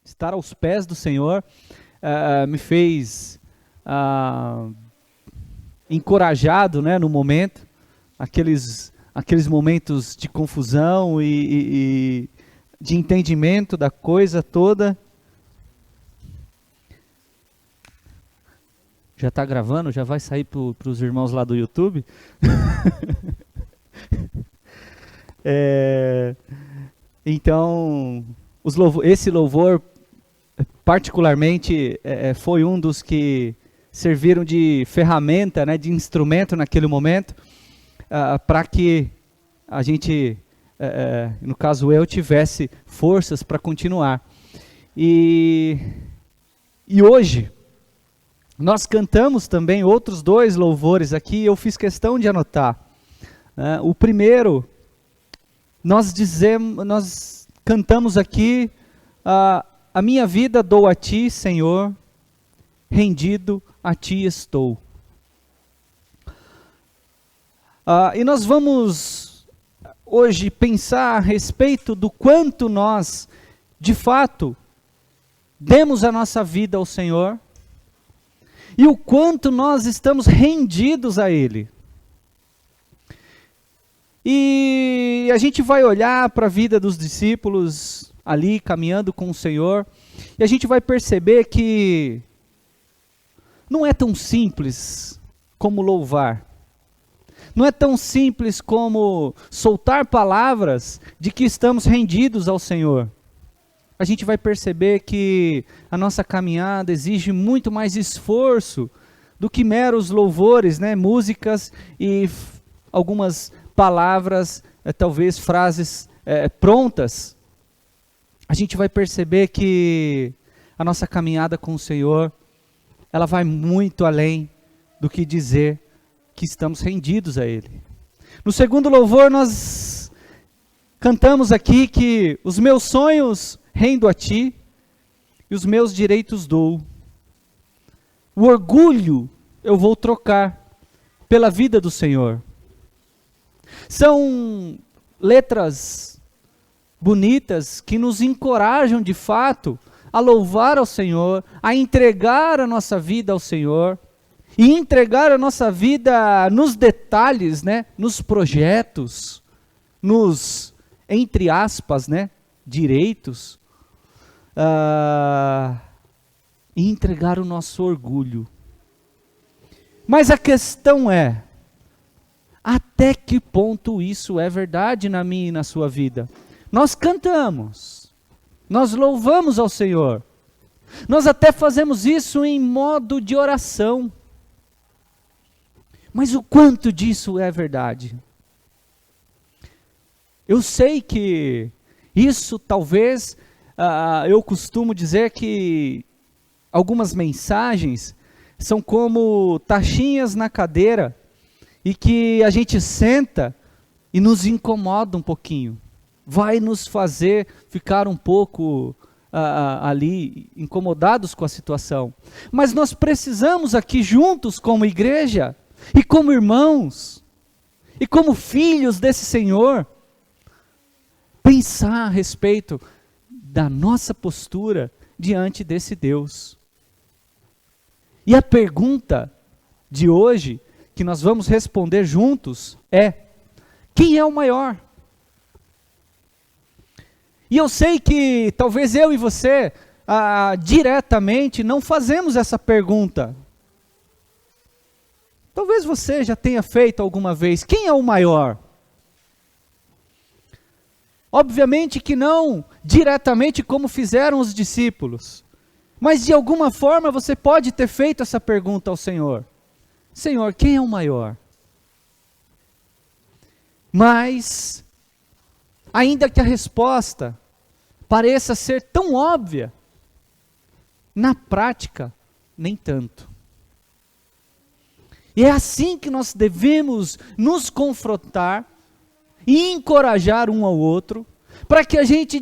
estar aos pés do Senhor, me fez encorajado, né, no momento, aqueles momentos de confusão e de entendimento da coisa toda. Já está gravando? Já vai sair para os irmãos lá do YouTube? Então, esse louvor, particularmente, foi um dos que serviram de ferramenta, né, de instrumento naquele momento, para que a gente, no caso eu, tivesse forças para continuar. E hoje, nós cantamos também outros 2 louvores aqui, eu fiz questão de anotar. O primeiro, nós cantamos aqui, a minha vida dou a ti, Senhor, rendido a ti estou. E nós vamos hoje pensar a respeito do quanto nós, de fato, demos a nossa vida ao Senhor, e o quanto nós estamos rendidos a Ele. E a gente vai olhar para a vida dos discípulos ali, caminhando com o Senhor, e a gente vai perceber que não é tão simples como louvar. Não é tão simples como soltar palavras de que estamos rendidos ao Senhor. A gente vai perceber que a nossa caminhada exige muito mais esforço do que meros louvores, né? Músicas e algumas palavras, talvez frases prontas. A gente vai perceber que a nossa caminhada com o Senhor, ela vai muito além do que dizer que estamos rendidos a Ele. No segundo louvor nós cantamos aqui que os meus sonhos rendo a ti e os meus direitos dou. O orgulho eu vou trocar pela vida do Senhor. São letras bonitas que nos encorajam de fato a louvar ao Senhor, a entregar a nossa vida ao Senhor, e entregar a nossa vida nos detalhes, né, nos projetos, nos, entre aspas, né, direitos, e entregar o nosso orgulho. Mas a questão é, até que ponto isso é verdade na minha e na sua vida? Nós cantamos, nós louvamos ao Senhor, nós até fazemos isso em modo de oração, mas o quanto disso é verdade? Eu sei que isso talvez, eu costumo dizer que algumas mensagens são como taxinhas na cadeira e que a gente senta e nos incomoda um pouquinho. Vai nos fazer ficar um pouco ali incomodados com a situação. Mas nós precisamos aqui juntos como igreja e como irmãos e como filhos desse Senhor pensar a respeito da nossa postura diante desse Deus. E a pergunta de hoje, que nós vamos responder juntos, é: quem é o maior? E eu sei que talvez eu e você, diretamente, não fazemos essa pergunta. Talvez você já tenha feito alguma vez: quem é o maior? Obviamente que não diretamente como fizeram os discípulos, mas de alguma forma você pode ter feito essa pergunta ao Senhor: Senhor, quem é o maior? Mas, ainda que a resposta pareça ser tão óbvia, na prática, nem tanto. E é assim que nós devemos nos confrontar e encorajar um ao outro, para que a gente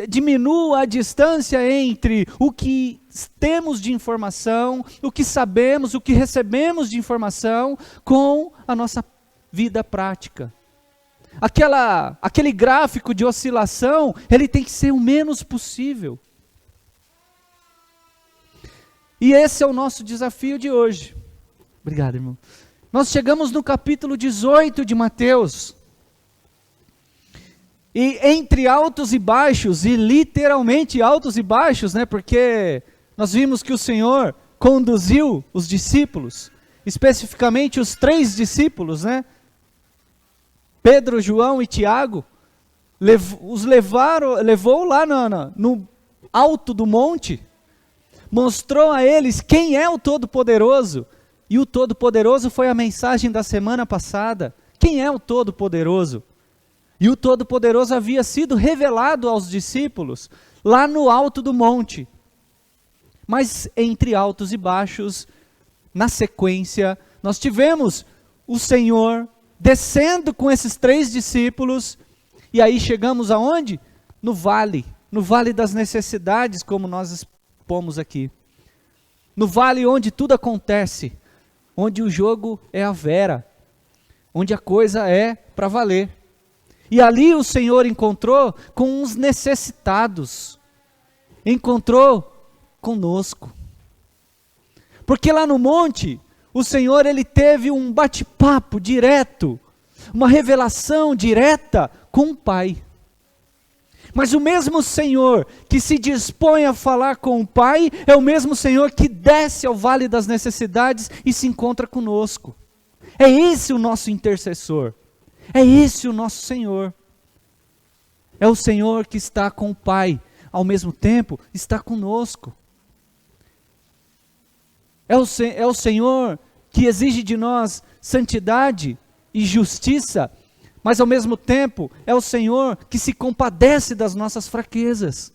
diminua a distância entre o que temos de informação, o que sabemos, o que recebemos de informação, com a nossa vida prática. Aquele gráfico de oscilação, ele tem que ser o menos possível. E esse é o nosso desafio de hoje. Obrigado, irmão. Nós chegamos no capítulo 18 de Mateus. E entre altos e baixos, e literalmente altos e baixos, né? Porque nós vimos que o Senhor conduziu os discípulos, especificamente os 3 discípulos, né? Pedro, João e Tiago, levou lá no alto do monte, mostrou a eles quem é o Todo-Poderoso, e o Todo-Poderoso foi a mensagem da semana passada. Quem é o Todo-Poderoso? E o Todo-Poderoso havia sido revelado aos discípulos lá no alto do monte. Mas entre altos e baixos, na sequência, nós tivemos o Senhor descendo com esses 3 discípulos, e aí chegamos aonde? No vale das necessidades, como nós expomos aqui. No vale onde tudo acontece, onde o jogo é a vera, onde a coisa é para valer. E ali o Senhor encontrou com os necessitados, encontrou conosco. Porque lá no monte, o Senhor ele teve um bate-papo direto, uma revelação direta com o Pai. Mas o mesmo Senhor que se dispõe a falar com o Pai, é o mesmo Senhor que desce ao vale das necessidades e se encontra conosco. É esse o nosso intercessor. É esse o nosso Senhor. É o Senhor que está com o Pai, ao mesmo tempo está conosco. É o Senhor que exige de nós santidade e justiça, mas ao mesmo tempo é o Senhor que se compadece das nossas fraquezas.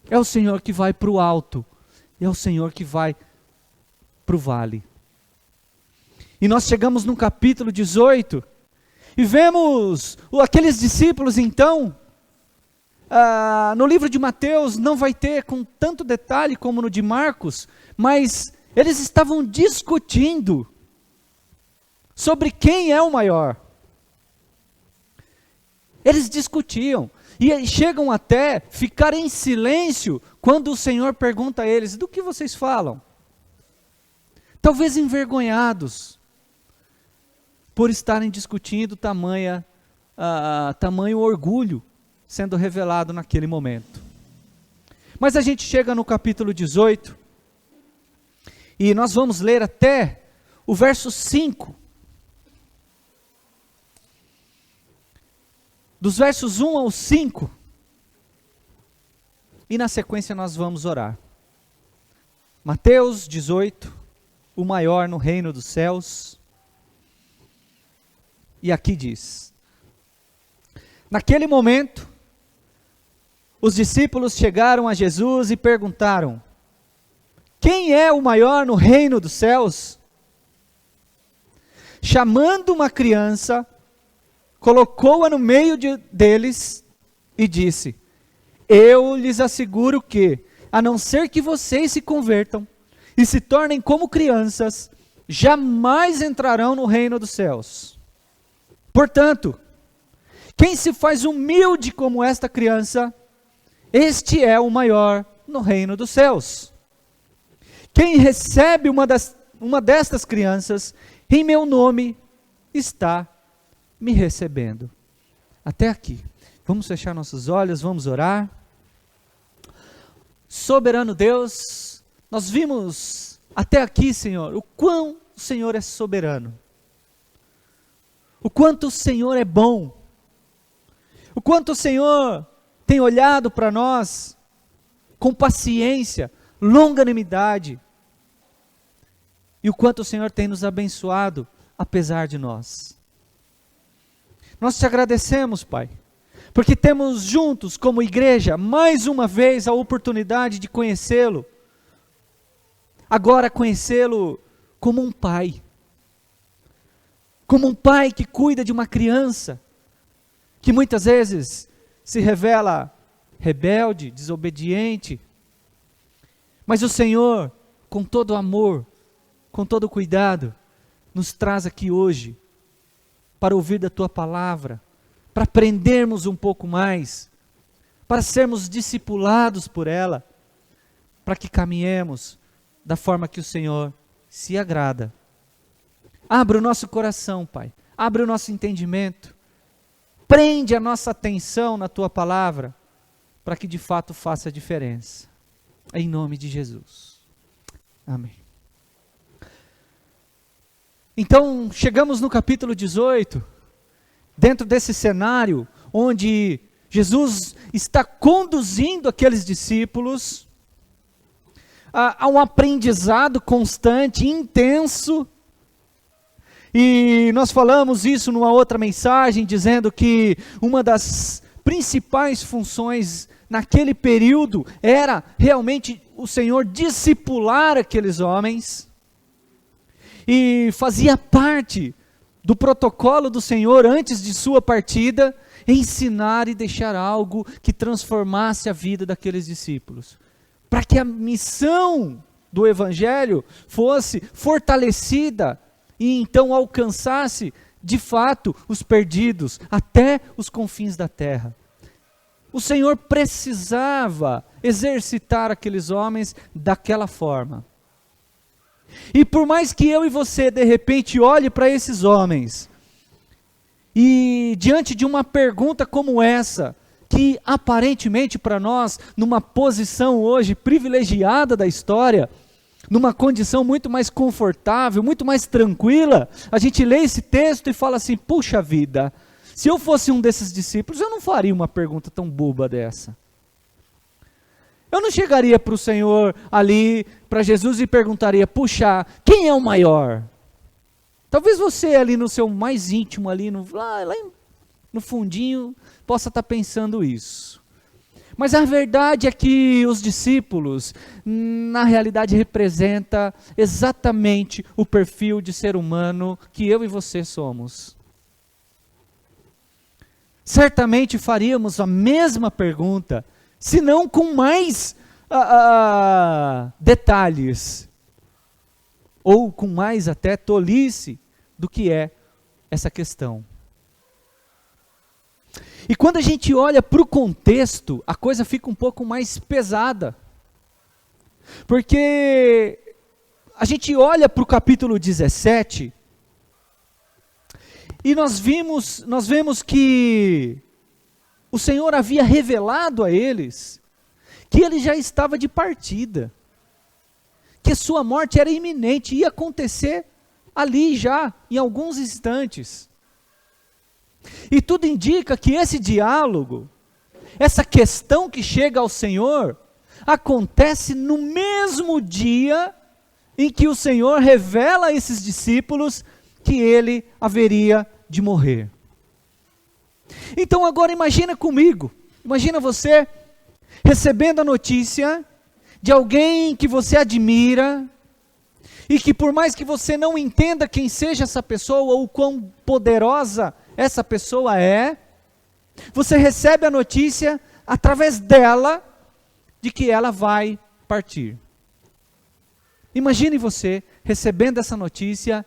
É o Senhor que vai para o alto, é o Senhor que vai para o vale. E nós chegamos no capítulo 18, e vemos aqueles discípulos então, no livro de Mateus não vai ter com tanto detalhe como no de Marcos, mas eles estavam discutindo sobre quem é o maior. Eles discutiam, e chegam até ficar em silêncio, quando o Senhor pergunta a eles, do que vocês falam? Talvez envergonhados, por estarem discutindo tamanho orgulho, sendo revelado naquele momento. Mas a gente chega no capítulo 18, e nós vamos ler até o verso 5. Dos versos 1 ao 5, e na sequência nós vamos orar. Mateus 18, o maior no reino dos céus. E aqui diz: naquele momento, os discípulos chegaram a Jesus e perguntaram: quem é o maior no reino dos céus? Chamando uma criança, colocou-a no meio deles e disse: eu lhes asseguro que, a não ser que vocês se convertam e se tornem como crianças, jamais entrarão no reino dos céus. Portanto, quem se faz humilde como esta criança, este é o maior no reino dos céus. Quem recebe uma destas crianças, em meu nome, está me recebendo. Até aqui. Vamos fechar nossos olhos, vamos orar. Soberano Deus, nós vimos até aqui, Senhor, o quão o Senhor é soberano. O quanto o Senhor é bom. O quanto o Senhor tem olhado para nós com paciência, longanimidade. E o quanto o Senhor tem nos abençoado, apesar de nós. Nós te agradecemos, Pai, porque temos juntos, como igreja, mais uma vez a oportunidade de conhecê-lo. Agora conhecê-lo como um pai. Como um pai que cuida de uma criança, que muitas vezes se revela rebelde, desobediente. Mas o Senhor, com todo amor, com todo cuidado, nos traz aqui hoje, para ouvir da Tua palavra, para aprendermos um pouco mais, para sermos discipulados por ela, para que caminhemos da forma que o Senhor se agrada. Abra o nosso coração, Pai. Abra o nosso entendimento. Prende a nossa atenção na Tua palavra, para que de fato faça a diferença. Em nome de Jesus. Amém. Então, chegamos no capítulo 18, dentro desse cenário, onde Jesus está conduzindo aqueles discípulos a um aprendizado constante, intenso. E nós falamos isso numa outra mensagem, dizendo que uma das principais funções naquele período era realmente o Senhor discipular aqueles homens. E fazia parte do protocolo do Senhor antes de sua partida, ensinar e deixar algo que transformasse a vida daqueles discípulos. Para que a missão do Evangelho fosse fortalecida e então alcançasse, de fato, os perdidos, até os confins da terra. O Senhor precisava exercitar aqueles homens daquela forma. E por mais que eu e você, de repente, olhe para esses homens, e diante de uma pergunta como essa, que aparentemente para nós, numa posição hoje privilegiada da história, numa condição muito mais confortável, muito mais tranquila, a gente lê esse texto e fala assim, puxa vida, se eu fosse um desses discípulos, eu não faria uma pergunta tão boba dessa. Eu não chegaria para o Senhor ali, para Jesus e perguntaria, puxa, quem é o maior? Talvez você ali no seu mais íntimo, ali lá no fundinho, possa estar pensando isso. Mas a verdade é que os discípulos, na realidade, representa exatamente o perfil de ser humano que eu e você somos. Certamente faríamos a mesma pergunta, se não com mais detalhes, ou com mais até tolice do que é essa questão. E quando a gente olha para o contexto, a coisa fica um pouco mais pesada. Porque a gente olha para o capítulo 17, e nós vemos que o Senhor havia revelado a eles que ele já estava de partida, que sua morte era iminente, ia acontecer ali já, em alguns instantes. E tudo indica que esse diálogo, essa questão que chega ao Senhor, acontece no mesmo dia em que o Senhor revela a esses discípulos que ele haveria de morrer. Então agora imagina comigo, imagina você recebendo a notícia de alguém que você admira, e que por mais que você não entenda quem seja essa pessoa, ou quão poderosa essa pessoa é, você recebe a notícia, através dela, de que ela vai partir. Imagine você recebendo essa notícia,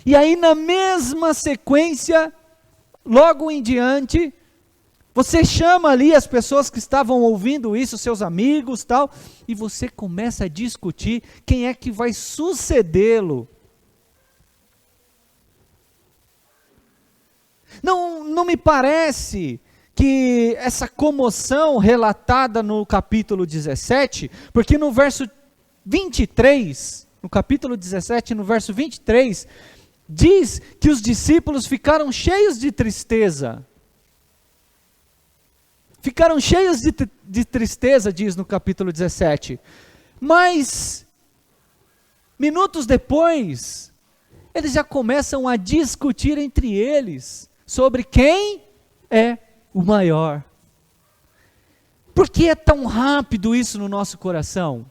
e aí na mesma sequência, logo em diante, você chama ali as pessoas que estavam ouvindo isso, seus amigos, tal, e você começa a discutir quem é que vai sucedê-lo. Não me parece que essa comoção relatada no capítulo 17, porque no verso 23, no capítulo 17, no verso 23, diz que os discípulos ficaram cheios de tristeza. Ficaram cheios de tristeza, diz no capítulo 17. Mas, minutos depois, eles já começam a discutir entre eles sobre quem é o maior. Por que é tão rápido isso no nosso coração?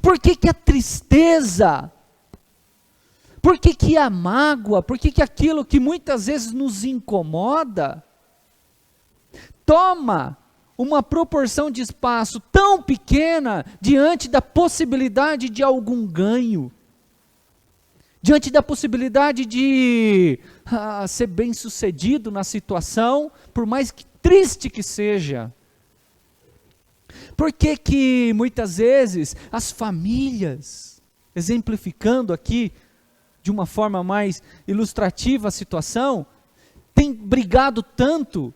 Por que a tristeza? Por que a mágoa? Por que aquilo que muitas vezes nos incomoda toma uma proporção de espaço tão pequena diante da possibilidade de algum ganho, diante da possibilidade de ser bem-sucedido na situação, por mais que triste que seja? Por que que muitas vezes as famílias, exemplificando aqui de uma forma mais ilustrativa a situação, têm brigado tanto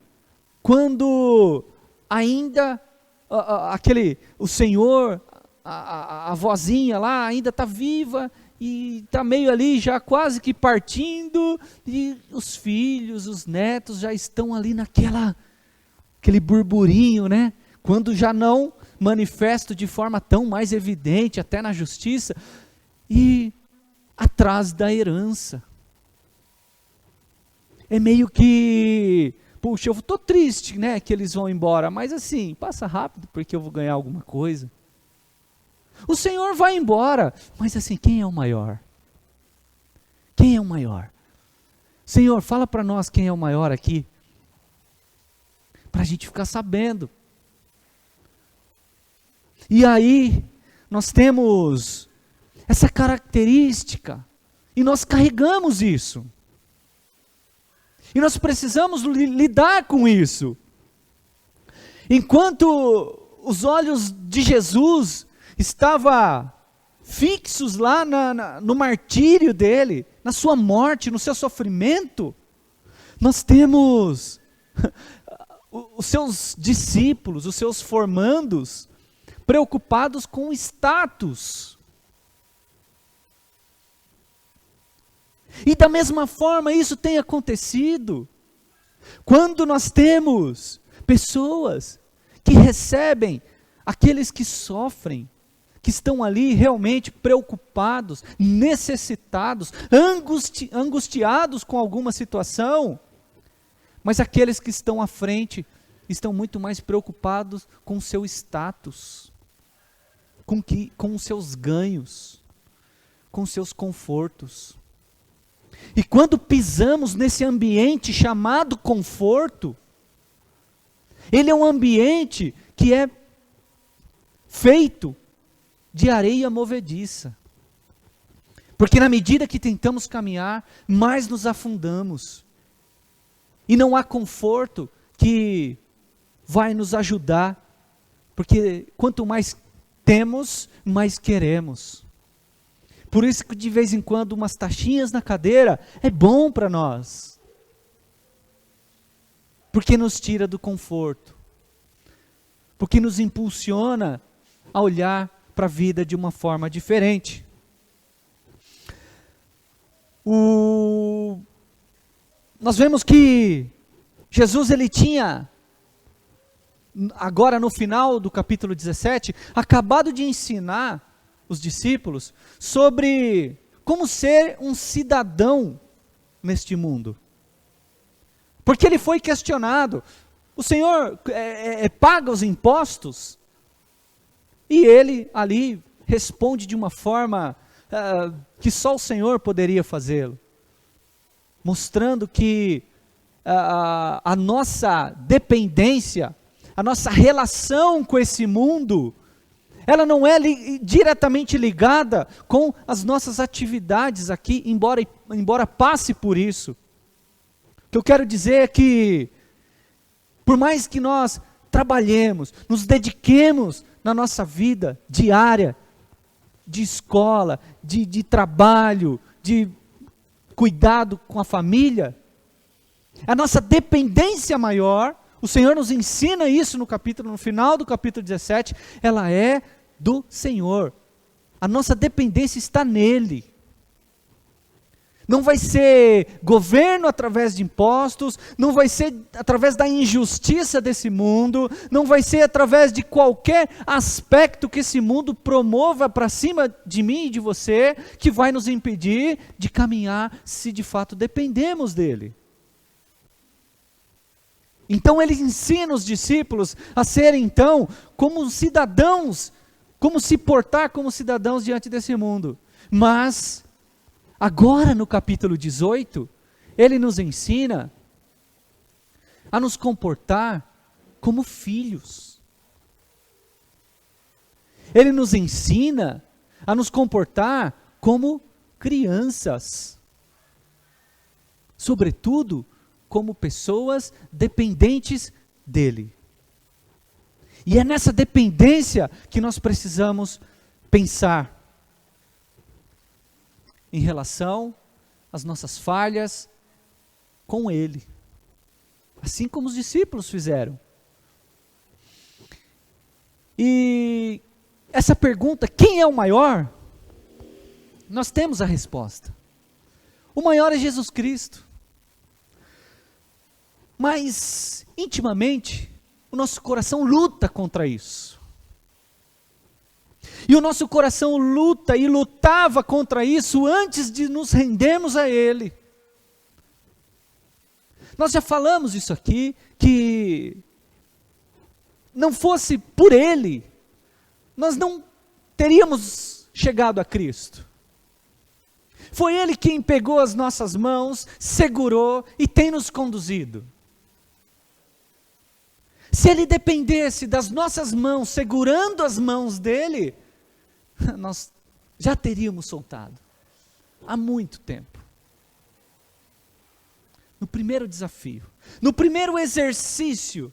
quando ainda o senhor, a vozinha lá ainda está viva e está meio ali já quase que partindo, e os filhos, os netos já estão ali aquele burburinho, né? Quando já não manifesto de forma tão mais evidente, até na justiça, e atrás da herança. É meio que, puxa, eu estou triste, né, que eles vão embora, mas assim, passa rápido porque eu vou ganhar alguma coisa. O Senhor vai embora, mas assim, quem é o maior? Quem é o maior? Senhor, fala para nós quem é o maior aqui, para a gente ficar sabendo. E aí, nós temos essa característica, e nós carregamos isso. E nós precisamos lidar com isso. Enquanto os olhos de Jesus estavam fixos lá no martírio dele, na sua morte, no seu sofrimento, nós temos os seus discípulos, os seus formandos, preocupados com o status. E da mesma forma isso tem acontecido, quando nós temos pessoas que recebem aqueles que sofrem, que estão ali realmente preocupados, necessitados, angustiados com alguma situação, mas aqueles que estão à frente estão muito mais preocupados com o seu status, com os seus ganhos, com os seus confortos. E quando pisamos nesse ambiente chamado conforto, ele é um ambiente que é feito de areia movediça. Porque na medida que tentamos caminhar, mais nos afundamos. E não há conforto que vai nos ajudar, porque quanto mais temos, mais queremos. Por isso que de vez em quando umas taxinhas na cadeira é bom para nós. Porque nos tira do conforto. Porque nos impulsiona a olhar para a vida de uma forma diferente. Nós vemos que Jesus ele tinha, agora no final do capítulo 17, acabado de ensinar os discípulos sobre como ser um cidadão neste mundo. Porque ele foi questionado, o Senhor paga os impostos? E ele ali responde de uma forma que só o Senhor poderia fazê-lo. Mostrando que a nossa dependência, a nossa relação com esse mundo, ela não é diretamente ligada com as nossas atividades aqui, embora passe por isso. O que eu quero dizer é que, por mais que nós trabalhemos, nos dediquemos na nossa vida diária, de escola, de trabalho, de cuidado com a família, a nossa dependência maior, o Senhor nos ensina isso no final do capítulo 17, ela é do Senhor. A nossa dependência está nele. Não vai ser governo através de impostos, não vai ser através da injustiça desse mundo, não vai ser através de qualquer aspecto que esse mundo promova para cima de mim e de você, que vai nos impedir de caminhar se de fato dependemos dele. Então ele ensina os discípulos a serem então como cidadãos, como se portar como cidadãos diante desse mundo. Mas agora no capítulo 18, ele nos ensina a nos comportar como filhos. Ele nos ensina a nos comportar como crianças. Sobretudo, como pessoas dependentes dele. E é nessa dependência que nós precisamos pensar em relação às nossas falhas com Ele. Assim como os discípulos fizeram. E essa pergunta, quem é o maior? Nós temos a resposta. O maior é Jesus Cristo. Mas, intimamente, o nosso coração luta contra isso. E o nosso coração luta e lutava contra isso antes de nos rendermos a Ele. Nós já falamos isso aqui, que não fosse por Ele, nós não teríamos chegado a Cristo. Foi Ele quem pegou as nossas mãos, segurou e tem nos conduzido. Se Ele dependesse das nossas mãos, segurando as mãos dEle, nós já teríamos soltado, há muito tempo. No primeiro desafio, no primeiro exercício,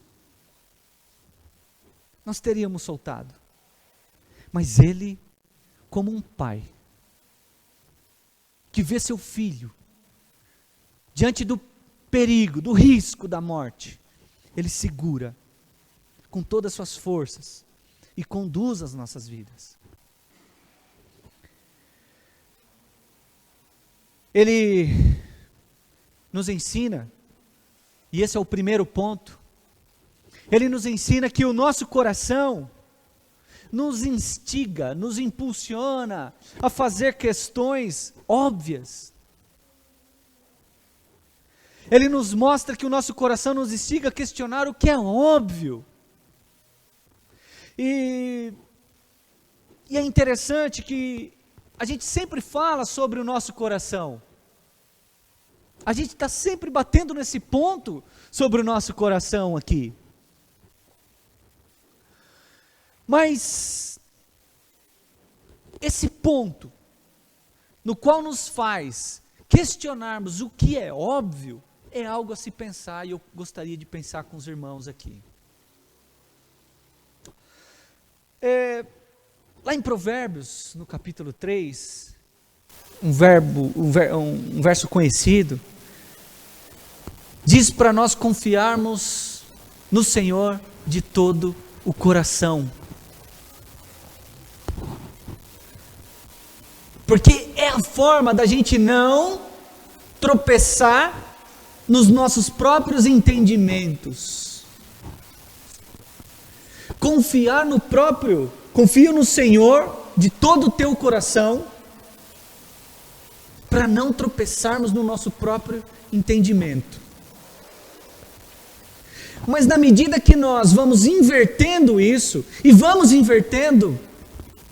nós teríamos soltado. Mas Ele, como um pai, que vê seu filho, diante do perigo, do risco da morte, Ele segura, com todas as suas forças, e conduz as nossas vidas. Ele nos ensina, e esse é o primeiro ponto, Ele nos ensina que o nosso coração nos instiga, nos impulsiona a fazer questões óbvias. Ele nos mostra que o nosso coração nos instiga a questionar o que é óbvio. E é interessante que a gente sempre fala sobre o nosso coração. A gente está sempre batendo nesse ponto sobre o nosso coração aqui. Mas esse ponto, no qual nos faz questionarmos o que é óbvio, é algo a se pensar, e eu gostaria de pensar com os irmãos aqui. Lá em Provérbios, no capítulo 3, um verso conhecido, diz para nós confiarmos no Senhor de todo o coração. Porque é a forma da gente não tropeçar nos nossos próprios entendimentos. Confia no Senhor de todo o teu coração, para não tropeçarmos no nosso próprio entendimento. Mas na medida que nós vamos invertendo isso, e vamos invertendo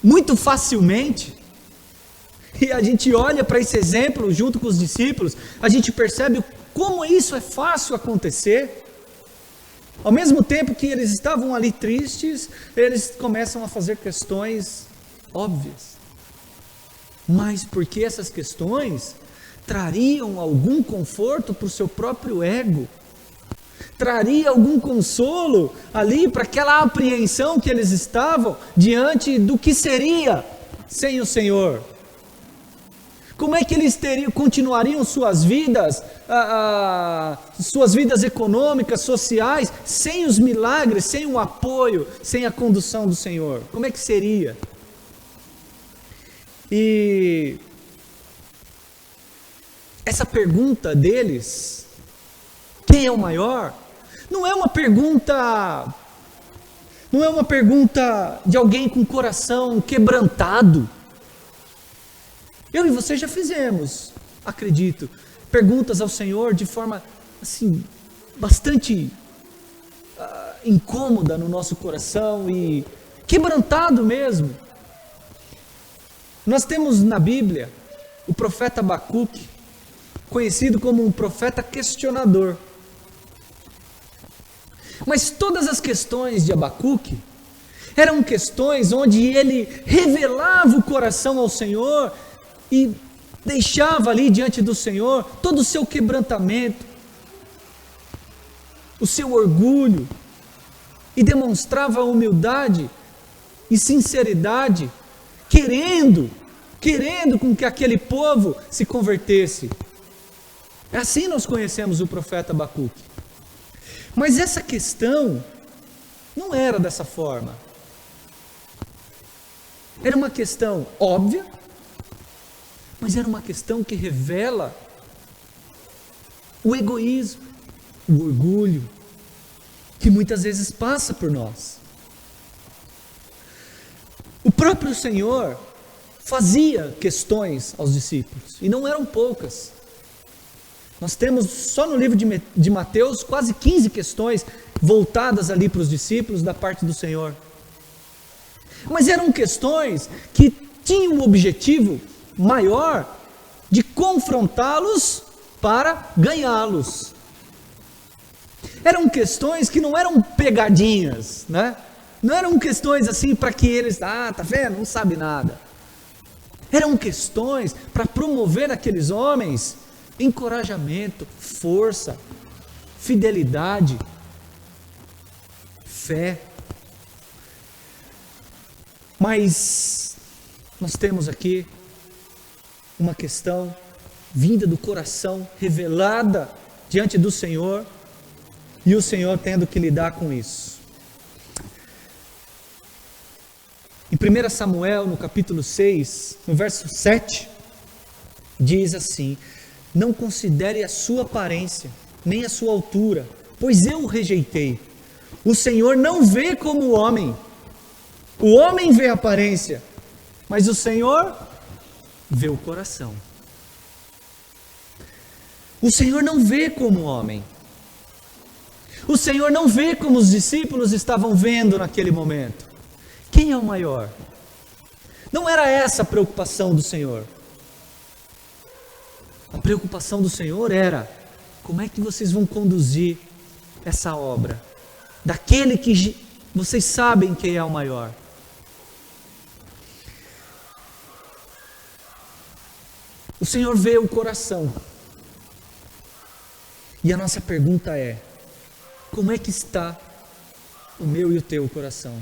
muito facilmente, e a gente olha para esse exemplo junto com os discípulos, a gente percebe como isso é fácil acontecer. Ao mesmo tempo que eles estavam ali tristes, eles começam a fazer questões óbvias. Mas porque essas questões trariam algum conforto para o seu próprio ego, traria algum consolo ali para aquela apreensão que eles estavam diante do que seria sem o Senhor. Como é que eles continuariam suas vidas econômicas, sociais, sem os milagres, sem o apoio, sem a condução do Senhor? Como é que seria? E essa pergunta deles, quem é o maior, não é uma pergunta de alguém com o coração quebrantado. Eu e você já fizemos, acredito, perguntas ao Senhor de forma assim, bastante incômoda no nosso coração e quebrantado mesmo. Nós temos na Bíblia o profeta Abacuque, conhecido como um profeta questionador. Mas todas as questões de Abacuque eram questões onde ele revelava o coração ao Senhor e deixava ali diante do Senhor todo o seu quebrantamento, o seu orgulho, e demonstrava humildade e sinceridade, querendo com que aquele povo se convertesse. É assim nós conhecemos o profeta Abacuque. Mas essa questão não era dessa forma. Era uma questão óbvia, mas era uma questão que revela o egoísmo, o orgulho, que muitas vezes passa por nós. O próprio Senhor fazia questões aos discípulos, e não eram poucas. Nós temos só no livro de Mateus quase 15 questões voltadas ali para os discípulos da parte do Senhor. Mas eram questões que tinham o objetivo maior de confrontá-los para ganhá-los. Eram questões que não eram pegadinhas, né? Não eram questões assim para que eles, tá vendo, não sabe nada. Eram questões para promover naqueles homens encorajamento, força, fidelidade, fé. Mas nós temos aqui uma questão vinda do coração, revelada diante do Senhor, e o Senhor tendo que lidar com isso. Em 1 Samuel, no capítulo 6, no verso 7, diz assim: não considere a sua aparência, nem a sua altura, pois eu o rejeitei. O Senhor não vê como o homem vê a aparência, mas o Senhor vê o coração. O Senhor não vê como o homem. O Senhor não vê como os discípulos estavam vendo naquele momento. Quem é o maior? Não era essa a preocupação do Senhor. A preocupação do Senhor era: como é que vocês vão conduzir essa obra? Daquele que vocês sabem quem é o maior. O Senhor vê o coração. E a nossa pergunta é: como é que está o meu e o teu coração?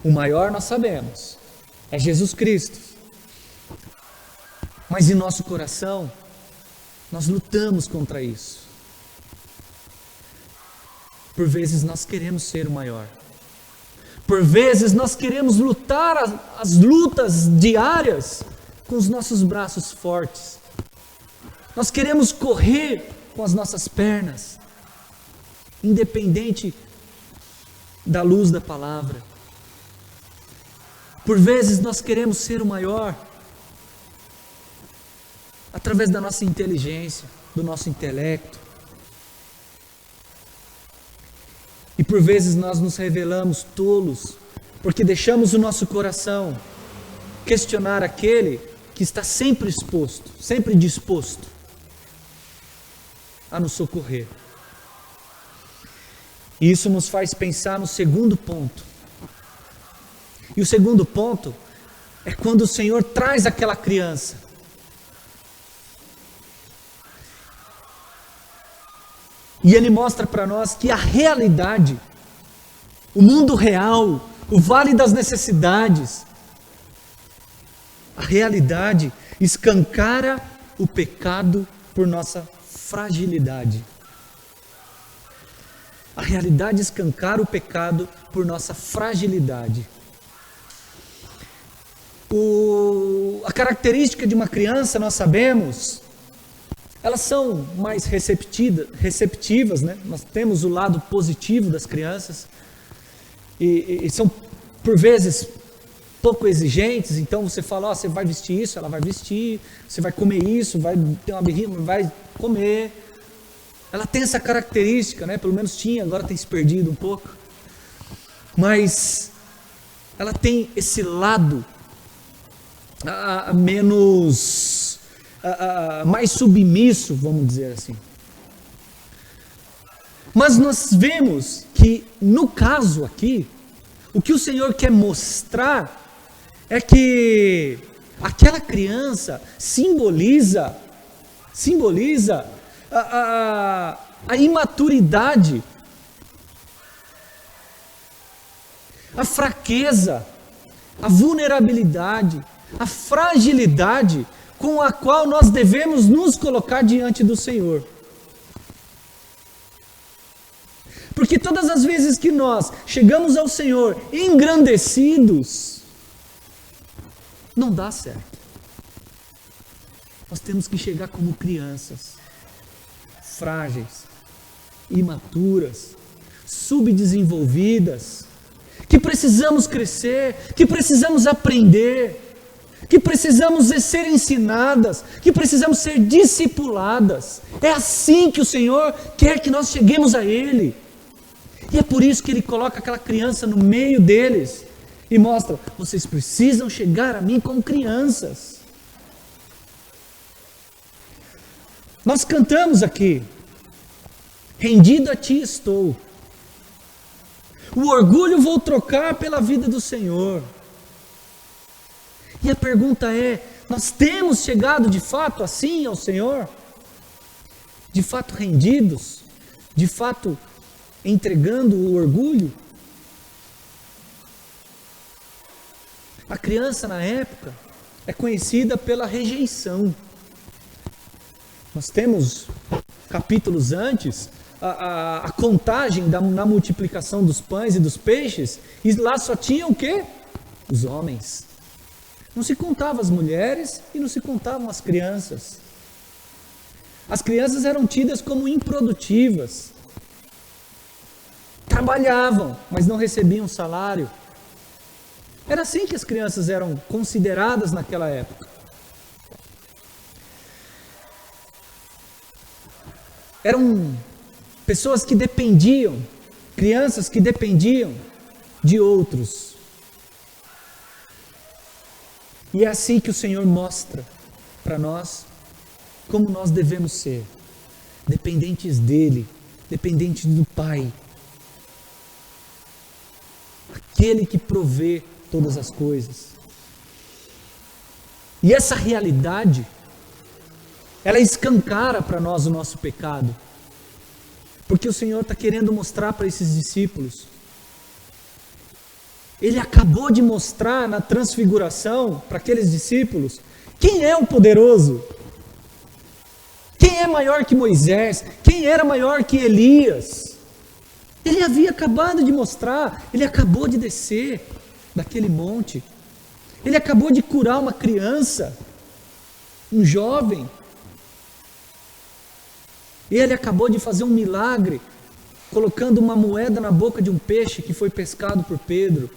O maior nós sabemos, é Jesus Cristo. Mas em nosso coração, nós lutamos contra isso. Por vezes nós queremos ser o maior. Por vezes nós queremos lutar as lutas diárias com os nossos braços fortes. Nós queremos correr com as nossas pernas, independente da luz da palavra. Por vezes nós queremos ser o maior através da nossa inteligência, do nosso intelecto. E por vezes nós nos revelamos tolos, porque deixamos o nosso coração questionar aquele que está sempre exposto, sempre disposto a nos socorrer. E isso nos faz pensar no segundo ponto. E o segundo ponto é quando o Senhor traz aquela criança. E Ele mostra para nós que a realidade, o mundo real, o vale das necessidades, a realidade escancara o pecado por nossa fragilidade. A realidade escancara o pecado por nossa fragilidade. A característica de uma criança, nós sabemos, elas são mais receptivas, né? Nós temos o lado positivo das crianças, e são, por vezes, pouco exigentes. Então você fala: você vai vestir isso, ela vai vestir, você vai comer isso, vai ter uma birrinha, vai comer. Ela tem essa característica, né? Pelo menos tinha, agora tem se perdido um pouco. Mas ela tem esse lado mais submisso, vamos dizer assim. Mas nós vemos que, no caso aqui, o que o Senhor quer mostrar é que aquela criança simboliza a imaturidade a fraqueza, a vulnerabilidade, a fragilidade com a qual nós devemos nos colocar diante do Senhor. Porque todas as vezes que nós chegamos ao Senhor engrandecidos, não dá certo. Nós temos que chegar como crianças, frágeis, imaturas, subdesenvolvidas, que precisamos crescer, que precisamos aprender, que precisamos ser ensinadas, que precisamos ser discipuladas. É assim que o Senhor quer que nós cheguemos a Ele. E é por isso que Ele coloca aquela criança no meio deles e mostra: vocês precisam chegar a mim como crianças. Nós cantamos aqui: rendido a Ti estou. O orgulho vou trocar pela vida do Senhor. E a pergunta é: nós temos chegado de fato assim ao Senhor? De fato rendidos? De fato entregando o orgulho? A criança na época é conhecida pela rejeição. Nós temos capítulos antes a contagem na multiplicação dos pães e dos peixes, e lá só tinham o quê? Os homens. Não se contavam as mulheres e não se contavam as crianças. As crianças eram tidas como improdutivas. Trabalhavam, mas não recebiam salário. Era assim que as crianças eram consideradas naquela época. Eram pessoas que dependiam, crianças que dependiam de outros. E é assim que o Senhor mostra para nós como nós devemos ser, dependentes dEle, dependentes do Pai. Aquele que provê todas as coisas. E essa realidade, ela escancara para nós o nosso pecado. Porque o Senhor está querendo mostrar para esses discípulos. Ele acabou de mostrar na transfiguração para aqueles discípulos quem é o poderoso. Quem é maior que Moisés? Quem era maior que Elias? Ele havia acabado de mostrar, ele acabou de descer daquele monte. Ele acabou de curar uma criança, um jovem. Ele acabou de fazer um milagre, colocando uma moeda na boca de um peixe que foi pescado por Pedro.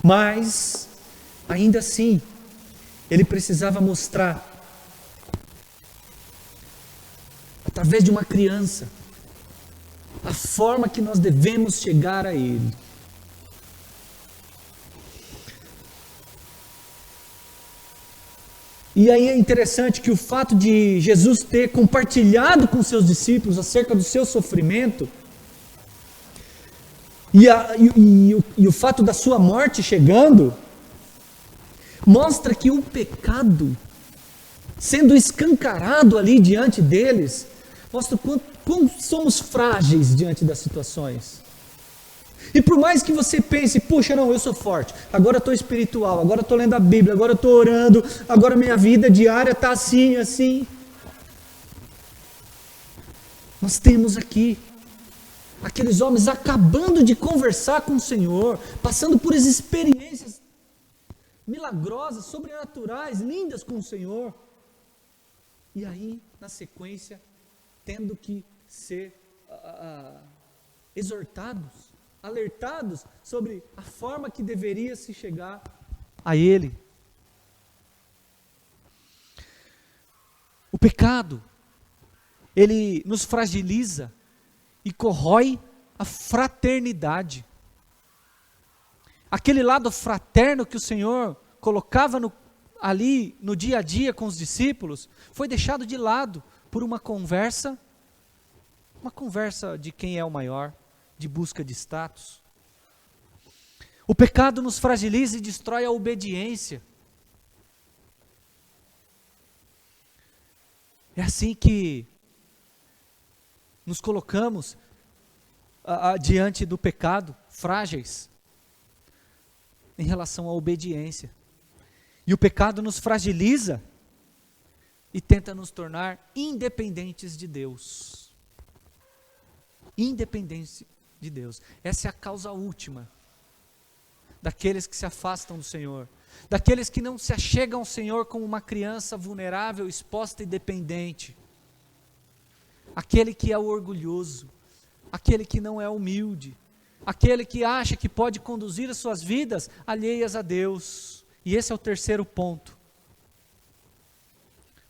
Mas, ainda assim, ele precisava mostrar, através de uma criança, a forma que nós devemos chegar a Ele. E aí é interessante que o fato de Jesus ter compartilhado com seus discípulos acerca do seu sofrimento, e o fato da sua morte chegando, mostra que o pecado, sendo escancarado ali diante deles, mostra como somos frágeis diante das situações. E por mais que você pense: puxa, não, eu sou forte, agora eu estou espiritual, agora eu estou lendo a Bíblia, agora eu estou orando, agora minha vida diária está assim, assim. Nós temos aqui aqueles homens acabando de conversar com o Senhor, passando por experiências milagrosas, sobrenaturais, lindas com o Senhor. E aí, na sequência, tendo que ser exortados, alertados sobre a forma que deveria se chegar a Ele. O pecado, ele nos fragiliza e corrói a fraternidade. Aquele lado fraterno que o Senhor colocava ali no dia a dia com os discípulos, foi deixado de lado por uma conversa de quem é o maior, de busca de status. O pecado nos fragiliza e destrói a obediência. É assim que nos colocamos diante do pecado, frágeis, em relação à obediência. E o pecado nos fragiliza e tenta nos tornar independentes de Deus. Independentes de Deus. Essa é a causa última daqueles que se afastam do Senhor. Daqueles que não se achegam ao Senhor como uma criança vulnerável, exposta e dependente. Aquele que é o orgulhoso. Aquele que não é humilde. Aquele que acha que pode conduzir as suas vidas alheias a Deus. E esse é o terceiro ponto.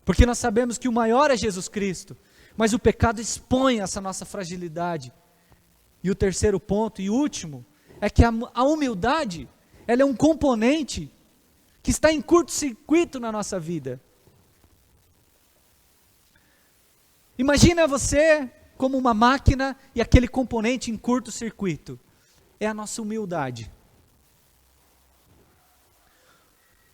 Porque nós sabemos que o maior é Jesus Cristo, mas o pecado expõe essa nossa fragilidade. E o terceiro ponto e último é que a humildade, ela é um componente que está em curto-circuito na nossa vida. Imagina você como uma máquina e aquele componente em curto-circuito. É a nossa humildade.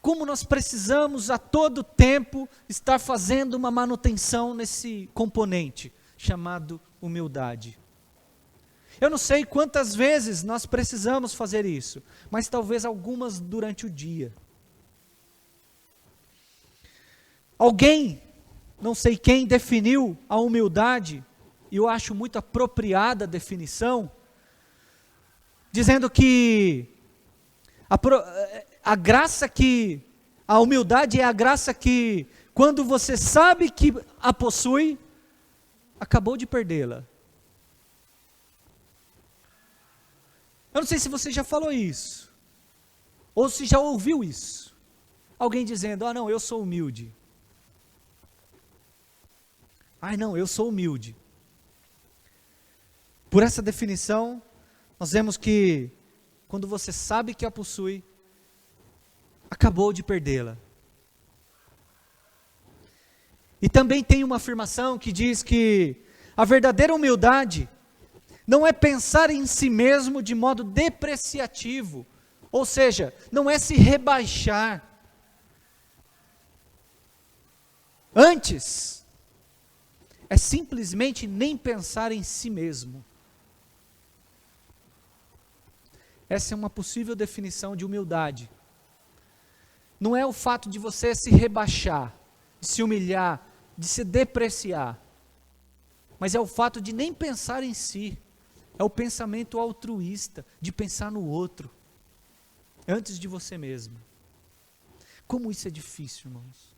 Como nós precisamos a todo tempo estar fazendo uma manutenção nesse componente chamado humildade. Eu não sei quantas vezes nós precisamos fazer isso, mas talvez algumas durante o dia. Alguém, não sei quem, definiu a humildade, e eu acho muito apropriada a definição, dizendo que a humildade é a graça que, quando você sabe que a possui, acabou de perdê-la. Eu não sei se você já falou isso, ou se já ouviu isso. Alguém dizendo, não, eu sou humilde. Não, eu sou humilde. Por essa definição, nós vemos que, quando você sabe que a possui, acabou de perdê-la. E também tem uma afirmação que diz que a verdadeira humildade não é pensar em si mesmo de modo depreciativo, ou seja, não é se rebaixar. Antes, é simplesmente nem pensar em si mesmo. Essa é uma possível definição de humildade. Não é o fato de você se rebaixar, de se humilhar, de se depreciar, mas é o fato de nem pensar em si. É o pensamento altruísta, de pensar no outro, antes de você mesmo. Como isso é difícil, irmãos.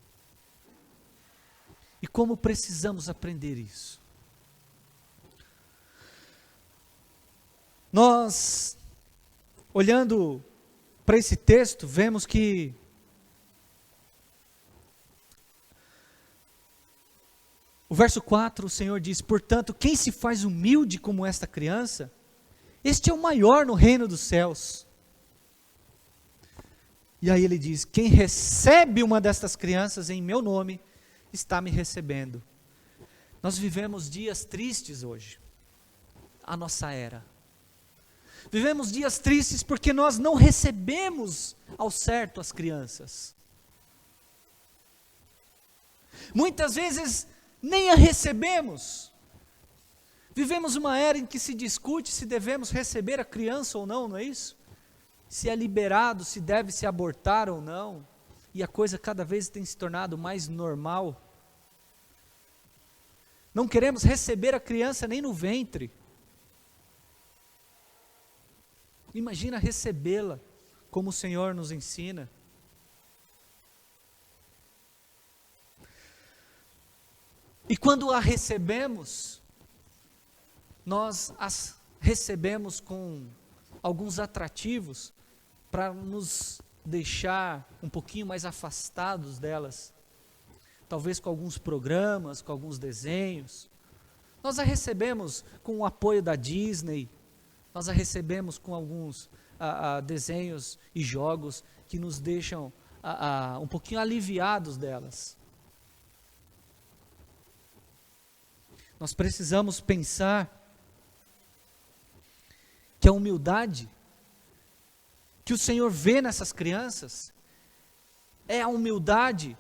E como precisamos aprender isso. Nós, olhando para esse texto, vemos que o verso 4, o Senhor diz, portanto, quem se faz humilde como esta criança, este é o maior no reino dos céus. E aí ele diz, quem recebe uma destas crianças em meu nome, está me recebendo. Nós vivemos dias tristes hoje, a nossa era. Vivemos dias tristes porque nós não recebemos ao certo as crianças. Muitas vezes nem a recebemos. Vivemos uma era em que se discute se devemos receber a criança ou não, não é isso? Se é liberado, se deve se abortar ou não. E a coisa cada vez tem se tornado mais normal. Não queremos receber a criança nem no ventre. Imagina recebê-la, como o Senhor nos ensina. E quando a recebemos, nós as recebemos com alguns atrativos para nos deixar um pouquinho mais afastados delas. Talvez com alguns programas, com alguns desenhos. Nós a recebemos com o apoio da Disney. Nós a recebemos com alguns desenhos e jogos que nos deixam um pouquinho aliviados delas. Nós precisamos pensar que a humildade que o Senhor vê nessas crianças é a humildade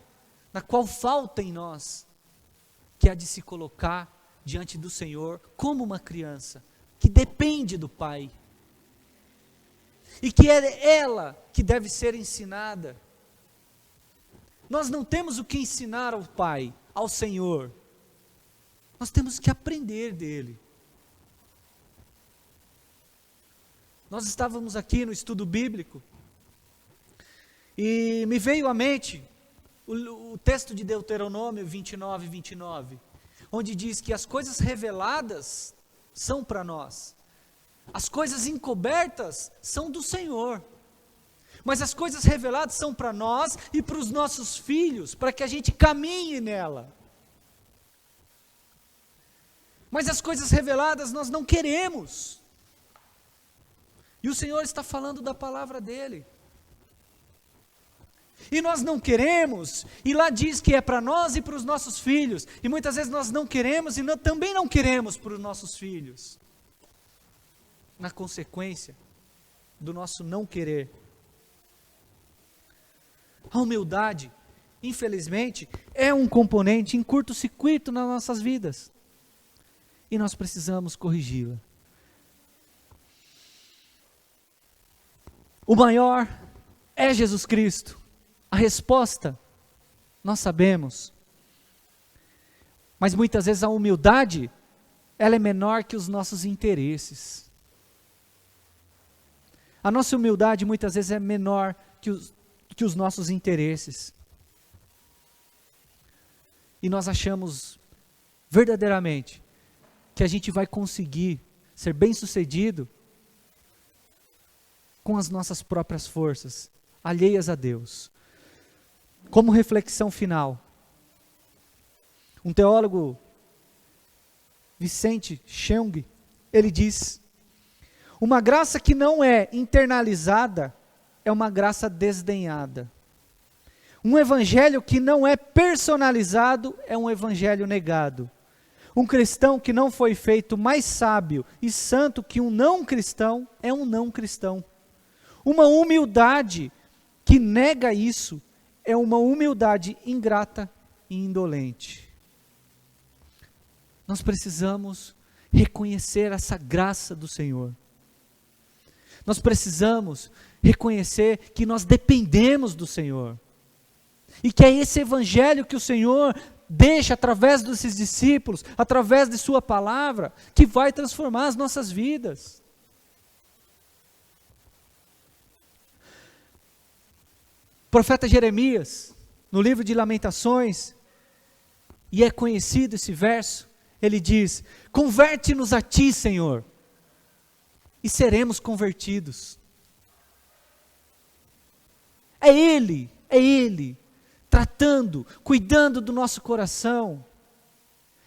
na qual falta em nós, que é a de se colocar diante do Senhor como uma criança que depende do Pai. e que é ela que deve ser ensinada. Nós não temos o que ensinar ao Pai, ao Senhor. Nós temos que aprender dele. Nós estávamos aqui no estudo bíblico e me veio à mente o texto de Deuteronômio 29, 29, onde diz que as coisas reveladas são para nós, as coisas encobertas são do Senhor, mas as coisas reveladas são para nós e para os nossos filhos, para que a gente caminhe nela. Mas as coisas reveladas nós não queremos, e o Senhor está falando da palavra dele. E nós não queremos, e lá diz que é para nós e para os nossos filhos, e muitas vezes nós não queremos e também não queremos para os nossos filhos. Na consequência do nosso não querer. A humildade, infelizmente, é um componente em curto-circuito nas nossas vidas, e nós precisamos corrigi-la. O maior é Jesus Cristo. A resposta, nós sabemos, mas muitas vezes a humildade, ela é menor que os nossos interesses. A nossa humildade muitas vezes é menor que os nossos interesses. E nós achamos verdadeiramente que a gente vai conseguir ser bem-sucedido com as nossas próprias forças, alheias a Deus. Como reflexão final, um teólogo, Vicente Cheung, ele diz: uma graça que não é internalizada é uma graça desdenhada. Um evangelho que não é personalizado é um evangelho negado. Um cristão que não foi feito mais sábio e santo que um não cristão é um não cristão. Uma humildade que nega isso é uma humildade ingrata e indolente. Nós precisamos reconhecer essa graça do Senhor. Nós precisamos reconhecer que nós dependemos do Senhor. E que é esse evangelho que o Senhor deixa através desses discípulos, através de sua palavra, que vai transformar as nossas vidas. O profeta Jeremias, no livro de Lamentações, e é conhecido esse verso, ele diz: converte-nos a ti, Senhor, e seremos convertidos. É Ele, tratando, cuidando do nosso coração,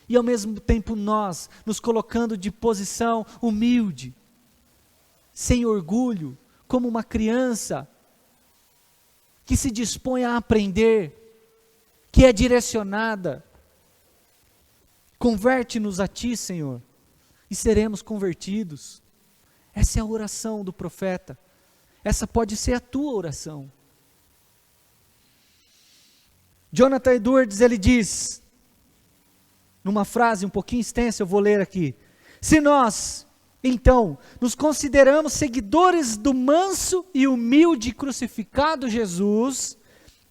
e ao mesmo tempo nós, nos colocando de posição humilde, sem orgulho, como uma criança, que se dispõe a aprender, que é direcionada. Converte-nos a ti, Senhor, e seremos convertidos. Essa é a oração do profeta. Essa pode ser a tua oração. Jonathan Edwards, ele diz, numa frase um pouquinho extensa, eu vou ler aqui: se nós, então, nos consideramos seguidores do manso e humilde crucificado Jesus,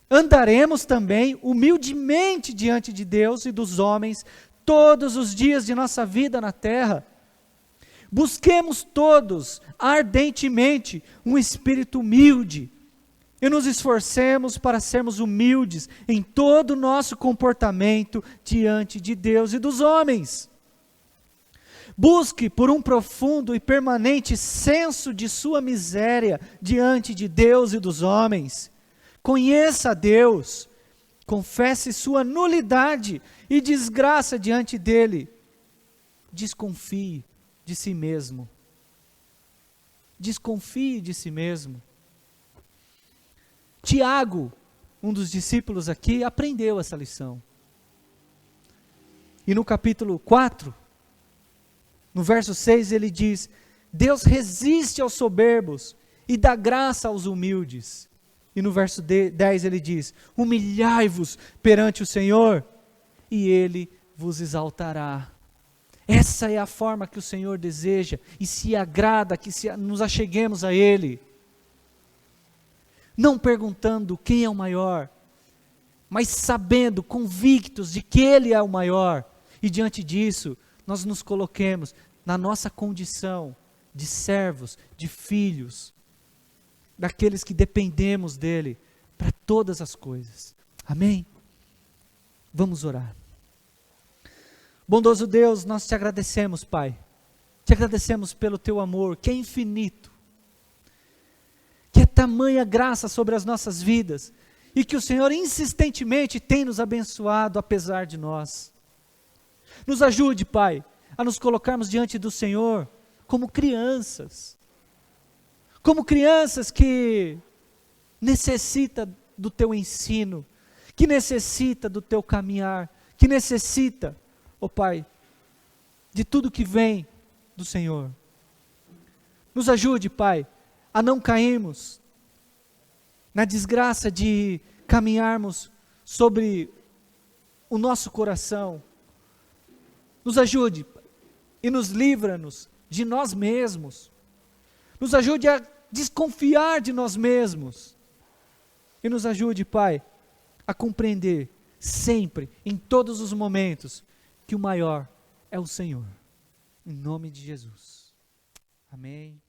andaremos também humildemente diante de Deus e dos homens todos os dias de nossa vida na terra. Busquemos todos ardentemente um espírito humilde e nos esforcemos para sermos humildes em todo o nosso comportamento diante de Deus e dos homens. Busque por um profundo e permanente senso de sua miséria diante de Deus e dos homens. Conheça a Deus, confesse sua nulidade e desgraça diante dele. Desconfie de si mesmo. Desconfie de si mesmo. Tiago, um dos discípulos aqui, aprendeu essa lição. E no capítulo 4, no verso 6, ele diz: Deus resiste aos soberbos e dá graça aos humildes. E no verso 10 ele diz: humilhai-vos perante o Senhor, e Ele vos exaltará. Essa é a forma que o Senhor deseja, e se agrada que nos acheguemos a Ele. não perguntando quem é o maior, mas sabendo, convictos de que Ele é o maior, e diante disso, nós nos coloquemos na nossa condição de servos, de filhos, daqueles que dependemos dEle para todas as coisas. Amém? Vamos orar. Bondoso Deus, nós te agradecemos, Pai. Te agradecemos pelo Teu amor, que é infinito, que é tamanha graça sobre as nossas vidas, e que o Senhor insistentemente tem nos abençoado apesar de nós. Nos ajude, Pai, a nos colocarmos diante do Senhor como crianças que necessita do Teu ensino, que necessita do Teu caminhar, que necessita, ó Pai, de tudo que vem do Senhor. Nos ajude, Pai, a não cairmos na desgraça de caminharmos sobre o nosso coração. Nos ajude e nos livra-nos de nós mesmos. Nos ajude a desconfiar de nós mesmos. E nos ajude, Pai, a compreender sempre, em todos os momentos, que o maior é o Senhor. Em nome de Jesus. Amém.